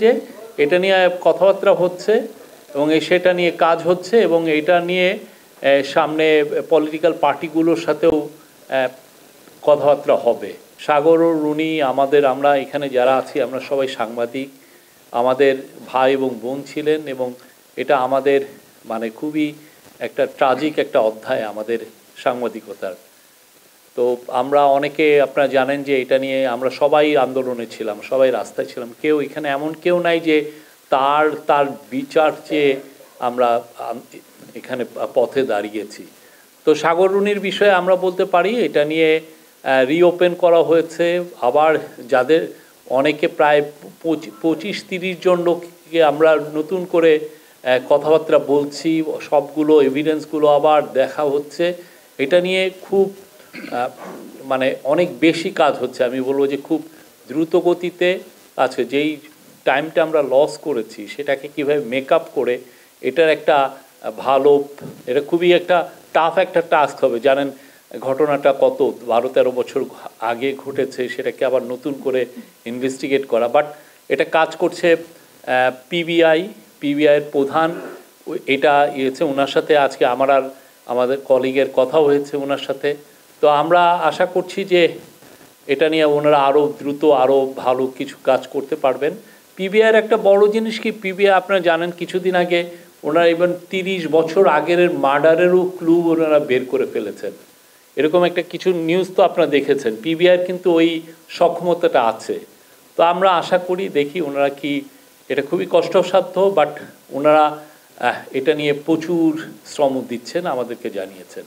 যে এটা নিয়ে কথাবার্তা হচ্ছে এবং সেটা নিয়ে কাজ হচ্ছে এবং এটা নিয়ে সামনে পলিটিক্যাল পার্টিগুলোর সাথেও কথাবার্তা হবে। সাগর ও রুনি আমরা এখানে যারা আছি আমরা সবাই সাংবাদিক, আমাদের ভাই এবং বোন ছিলেন এবং এটা আমাদের মানে খুবই একটা ট্রাজিক একটা অধ্যায় আমাদের সাংবাদিকতার। তো আমরা অনেকে আপনারা জানেন যে এটা নিয়ে আমরা সবাই আন্দোলনে ছিলাম, সবাই রাস্তায় ছিলাম, কেউ এখানে এমন কেউ নাই যে তার বিচার চেয়ে আমরা এখানে পথে দাঁড়িয়েছি। তো সাগর রুনির বিষয়ে আমরা বলতে পারি এটা নিয়ে রিওপেন করা হয়েছে। আবার যাদের অনেকে প্রায় 25-30 জন লোককে আমরা নতুন করে কথাবার্তা বলছি, সবগুলো এভিডেন্সগুলো আবার দেখা হচ্ছে। এটা নিয়ে খুব মানে অনেক বেশি কাজ হচ্ছে, আমি বলবো যে খুব দ্রুত গতিতে আছে। যেই টাইমটা আমরা লস করেছি সেটাকে কীভাবে মেকআপ করে এটার একটা ভালো, এটা খুবই একটা টাফ একটা টাস্ক হবে। জানেন ঘটনাটা কত 12-13 বছর আগে ঘটেছে, সেটাকে আবার নতুন করে ইনভেস্টিগেট করা। বাট এটা কাজ করছে পিবিআইয়ের প্রধান, এটা ইয়েছে ওনার সাথে আজকে আমাদের কলিগের কথা হয়েছে ওনার সাথে। তো আমরা আশা করছি যে এটা নিয়ে ওনারা আরও দ্রুত আরও ভালো কিছু কাজ করতে পারবেন। পিবিআইয়ের একটা বড় জিনিস কি, পিবিআই আপনারা জানেন কিছুদিন আগে ওনারা ইভেন 30 বছর আগের মার্ডারেরও ক্লু ওনারা বের করে ফেলেছেন। এরকম একটা কিছু নিউজ তো আপনারা দেখেছেন। পিবিআইয়ের কিন্তু ওই সক্ষমতাটা আছে। তো আমরা আশা করি, দেখি ওনারা কি, এটা খুবই কষ্টসাধ্য বাট ওনারা এটা নিয়ে প্রচুর শ্রম দিচ্ছেন, আমাদেরকে জানিয়েছেন।